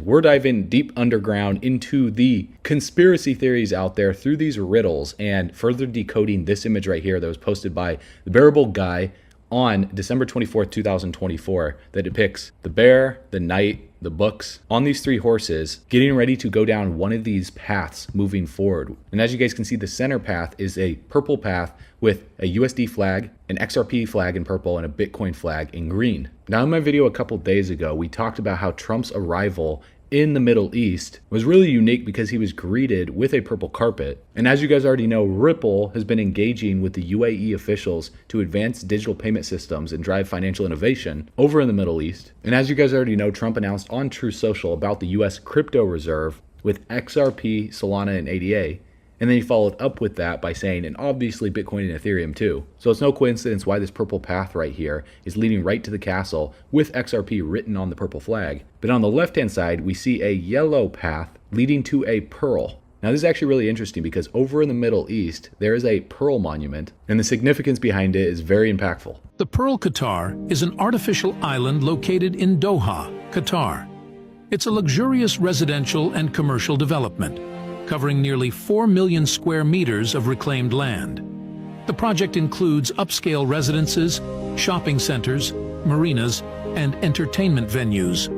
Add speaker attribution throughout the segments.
Speaker 1: We're diving deep underground into the conspiracy theories out there through these riddles and further decoding this image right here that was posted by the Bearable Guy on December 24th, 2024, that depicts the bear, the knight, the books on these three horses getting ready to go down one of these paths moving forward. And as you guys can see, the center path is a purple path with a USD flag, an XRP flag in purple, and a Bitcoin flag in green. Now, in my video a couple days ago, we talked about how Trump's arrival in the Middle East was really unique because he was greeted with a purple carpet. And as you guys already know, Ripple has been engaging with the UAE officials to advance digital payment systems and drive financial innovation over in the Middle East. And as you guys already know, Trump announced on Truth Social about the US crypto reserve with XRP, Solana, and ADA. And then he followed up with that by saying, and obviously Bitcoin and Ethereum too. So it's no coincidence why this purple path right here is leading right to the castle with XRP written on the purple flag. But on the left-hand side, we see a yellow path leading to a pearl. Now this is actually really interesting because over in the Middle East, there is a pearl monument, and the significance behind it is very impactful.
Speaker 2: The Pearl Qatar is an artificial island located in Doha, Qatar. It's a luxurious residential and commercial development, covering nearly 4 million square meters of reclaimed land. The project includes upscale residences, shopping centers, marinas, and entertainment venues.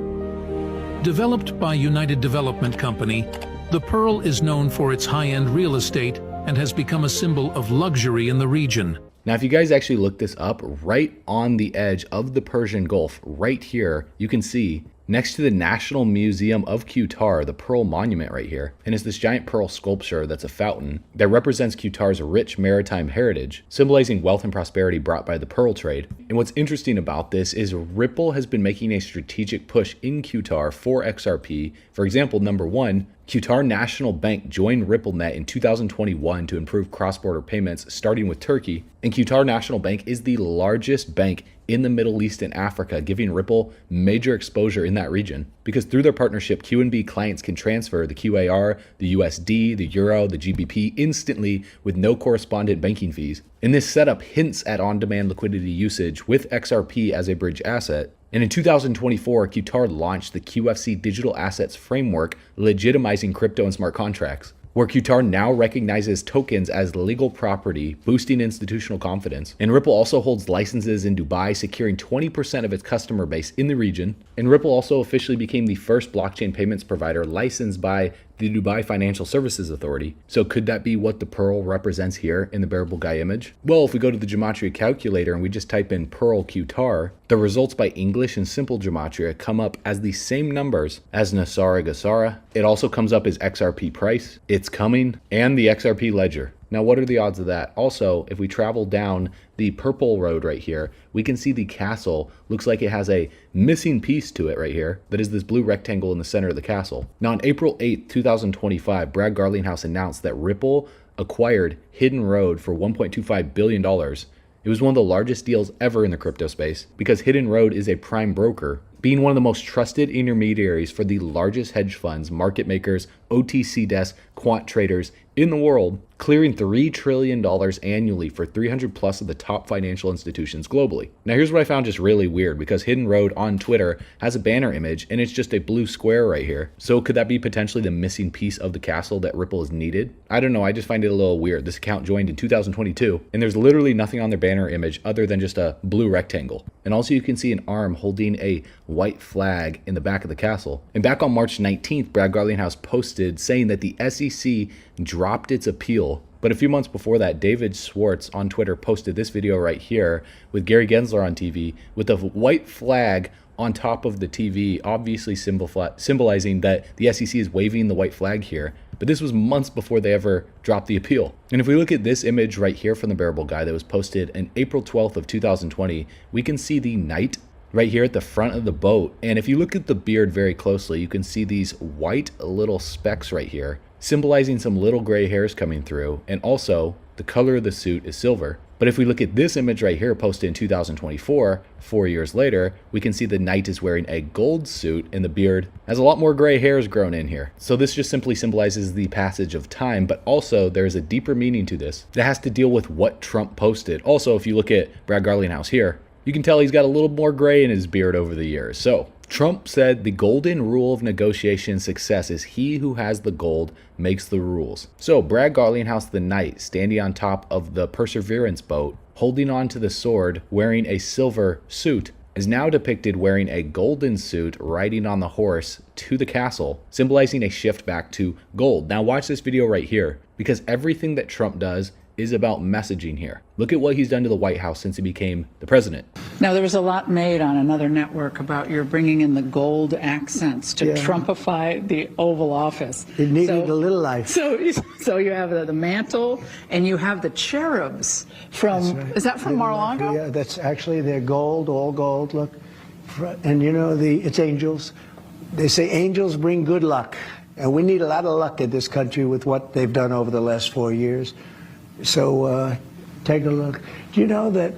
Speaker 2: Developed by United Development Company, the Pearl is known for its high-end real estate and has become a symbol of luxury in the region.
Speaker 1: Now, if you guys actually look this up, right on the edge of the Persian Gulf, right here, you can see next to the National Museum of Qatar, the Pearl Monument right here. And it's this giant pearl sculpture that's a fountain that represents Qatar's rich maritime heritage, symbolizing wealth and prosperity brought by the pearl trade. And what's interesting about this is Ripple has been making a strategic push in Qatar for XRP. For example, number one, Qatar National Bank joined RippleNet in 2021 to improve cross-border payments, starting with Turkey. And Qatar National Bank is the largest bank in the Middle East and Africa, giving Ripple major exposure in that region. Because through their partnership, QNB clients can transfer the QAR, the USD, the Euro, the GBP instantly with no correspondent banking fees. And this setup hints at on-demand liquidity usage with XRP as a bridge asset. And in 2024, Qatar launched the QFC Digital Assets Framework, legitimizing crypto and smart contracts, where Qatar now recognizes tokens as legal property, boosting institutional confidence. And Ripple also holds licenses in Dubai, securing 20% of its customer base in the region. And Ripple also officially became the first blockchain payments provider licensed by the Dubai Financial Services Authority. So could that be what the Pearl represents here in the Bearable Guy image? Well, if we go to the gematria calculator and we just type in Pearl Qatar, the results by English and simple gematria come up as the same numbers as Nasara Gasara. It also comes up as XRP price, it's coming, and the XRP ledger. Now, what are the odds of that? Also, if we travel down the purple road right here, we can see the castle looks like it has a missing piece to it right here. That is this blue rectangle in the center of the castle. Now, on April 8th, 2025, Brad Garlinghouse announced that Ripple acquired Hidden Road for $1.25 billion. It was one of the largest deals ever in the crypto space because Hidden Road is a prime broker, being one of the most trusted intermediaries for the largest hedge funds, market makers, OTC desks, quant traders in the world, clearing $3 trillion annually for 300 plus of the top financial institutions globally. Now, here's what I found just really weird, because Hidden Road on Twitter has a banner image and it's just a blue square right here. So could that be potentially the missing piece of the castle that Ripple has needed? I don't know. I just find it a little weird. This account joined in 2022 and there's literally nothing on their banner image other than just a blue rectangle. And also you can see an arm holding a white flag in the back of the castle. And back on March 19th, Brad Garlinghouse posted saying that the SEC dropped its appeal. But a few months before that, David Schwartz on Twitter posted this video right here with Gary Gensler on TV with a white flag on top of the TV, obviously symbolizing that the SEC is waving the white flag here. But this was months before they ever dropped the appeal. And if we look at this image right here from the Bearable Guy that was posted on April 12th of 2020, we can see the knight right here at the front of the boat. And if you look at the beard very closely, you can see these white little specks right here, symbolizing some little gray hairs coming through. And also the color of the suit is silver. But if we look at this image right here posted in 2024, 4 years later, we can see the knight is wearing a gold suit and the beard has a lot more gray hairs grown in here. So this just simply symbolizes the passage of time, but also there's a deeper meaning to this that has to deal with what Trump posted. Also, if you look at Brad Garlinghouse here, you can tell he's got a little more gray in his beard over the years. So Trump said the golden rule of negotiation success is he who has the gold makes the rules. So Brad Garlinghouse the knight standing on top of the Perseverance boat, holding on to the sword, wearing a silver suit, is now depicted wearing a golden suit riding on the horse to the castle, symbolizing a shift back to gold. Now watch this video right here, because everything that Trump does is about messaging here. Look at what he's done to the White House since he became the president.
Speaker 3: Now, there was a lot made on another network about your bringing in the gold accents to Trumpify the Oval Office.
Speaker 4: It needed a little life.
Speaker 3: So you have the mantle, and you have the cherubs from,
Speaker 4: right.
Speaker 3: Is that from Mar-a-Lago?
Speaker 4: Yeah, that's actually, they're gold, all gold, look. And you know, it's angels. They say angels bring good luck. And we need a lot of luck in this country with what they've done over the last 4 years. So take a look. Do you know that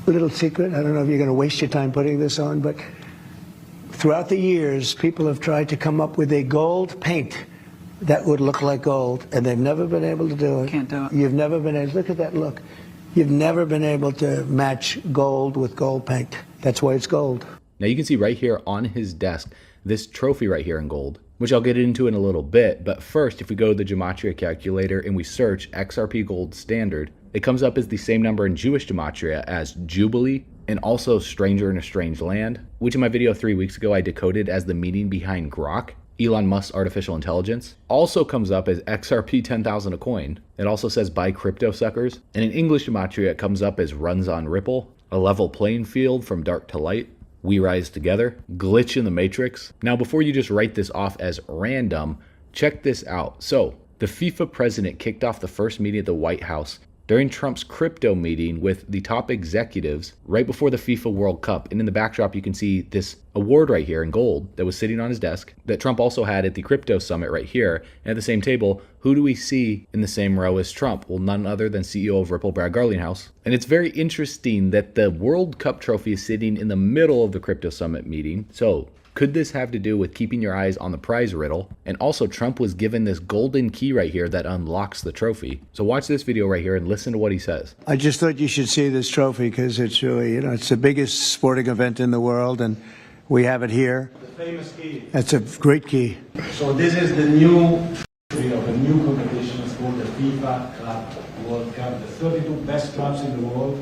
Speaker 4: little secret? I don't know if you're going to waste your time putting this on, but throughout the years, people have tried to come up with a gold paint that would look like gold, and they've never been able to do it.
Speaker 3: Can't do it.
Speaker 4: You've never been able, look at that look. You've never been able to match gold with gold paint. That's why it's gold.
Speaker 1: Now you can see right here on his desk, this trophy right here in gold, which I'll get into in a little bit. But first, if we go to the gematria calculator and we search XRP gold standard, it comes up as the same number in Jewish gematria as Jubilee and also stranger in a strange land, which in my video 3 weeks ago, I decoded as the meaning behind Grok, Elon Musk's artificial intelligence. Also comes up as XRP 10,000 a coin. It also says buy crypto suckers. And in English gematria, it comes up as runs on Ripple, a level playing field from dark to light, we rise together, glitch in the matrix. Now, before you just write this off as random, check this out. So the FIFA president kicked off the first meeting at the White House during Trump's crypto meeting with the top executives right before the FIFA World Cup. And in the backdrop, you can see this award right here in gold that was sitting on his desk that Trump also had at the crypto summit right here. And at the same table, who do we see in the same row as Trump? Well, none other than CEO of Ripple, Brad Garlinghouse. And it's very interesting that the World Cup trophy is sitting in the middle of the crypto summit meeting. So could this have to do with keeping your eyes on the prize riddle? And also, Trump was given this golden key right here that unlocks the trophy. So watch this video right here and listen to what he says.
Speaker 4: I just thought you should see this trophy because it's really, it's the biggest sporting event in the world, and we have it here.
Speaker 5: The famous key.
Speaker 4: That's a great key.
Speaker 5: So this is the new competition. It's called the FIFA Club World Cup. The 32 best clubs in the world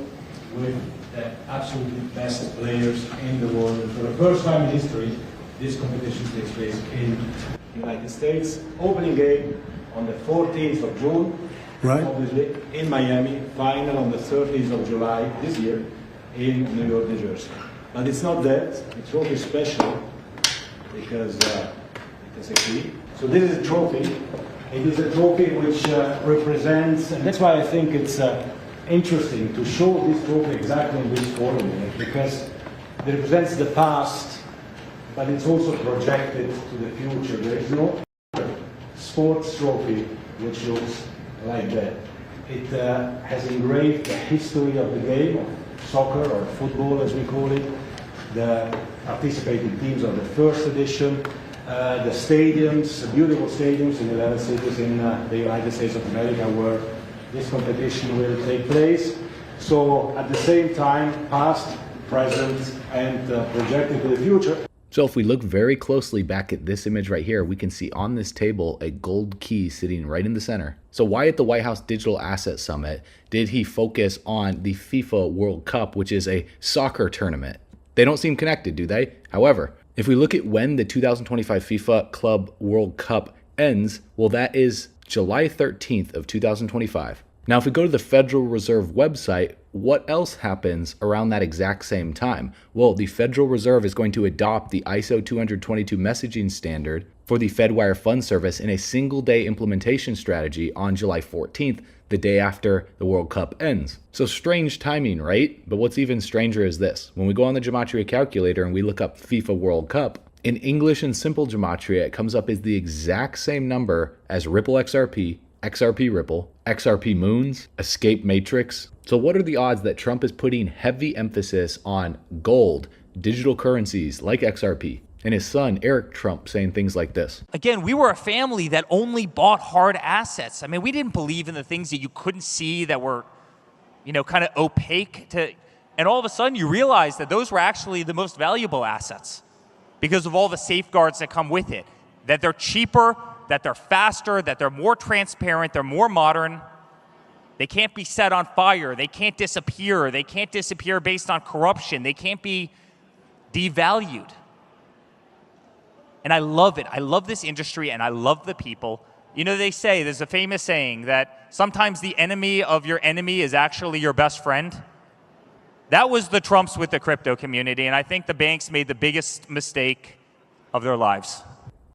Speaker 5: with the absolutely best players in the world. And for the first time in history, this competition takes place in the United States. Opening game on the 14th of June,
Speaker 4: Right.
Speaker 5: obviously in Miami. Final on the 30th of July this year in New York, New Jersey. But it's not that. It's really special because it's a key. So this is a trophy. It is a trophy which represents, and that's why I think it's interesting to show this trophy exactly in this form, because it represents the past, but it's also projected to the future. There is no sports trophy which looks like that. It has engraved the history of the game, of soccer or football as we call it, the participating teams of the first edition, the stadiums, beautiful stadiums in 11 cities in the United States of America where this competition will take place. So at the same time, past, present, and projected to the future.
Speaker 1: So if we look very closely back at this image right here, we can see on this table a gold key sitting right in the center. So why at the White House Digital Asset Summit did he focus on the FIFA World Cup, which is a soccer tournament? They don't seem connected, do they? However, if we look at when the 2025 FIFA Club World Cup ends, well, that is July 13th of 2025. Now, if we go to the Federal Reserve website, what else happens around that exact same time? Well, the Federal Reserve is going to adopt the ISO 222 messaging standard for the FedWire Fund Service in a single day implementation strategy on July 14th, the day after the World Cup ends. So strange timing, right? But what's even stranger is this. When we go on the gematria calculator and we look up FIFA World Cup, in English and simple gematria, it comes up as the exact same number as Ripple XRP, XRP Ripple, XRP Moons, Escape Matrix. So what are the odds that Trump is putting heavy emphasis on gold, digital currencies like XRP, and his son, Eric Trump, saying things like this?
Speaker 6: Again, we were a family that only bought hard assets. I mean, we didn't believe in the things that you couldn't see that were, kind of opaque to, and all of a sudden you realize that those were actually the most valuable assets. because of all the safeguards that come with it. That they're cheaper, that they're faster, that they're more transparent, they're more modern. They can't be set on fire. They can't disappear. They can't disappear based on corruption. They can't be devalued. And I love it. I love this industry and I love the people. You know, they say, there's a famous saying that sometimes the enemy of your enemy is actually your best friend. That was the Trumps with the crypto community, and I think the banks made the biggest mistake of their lives.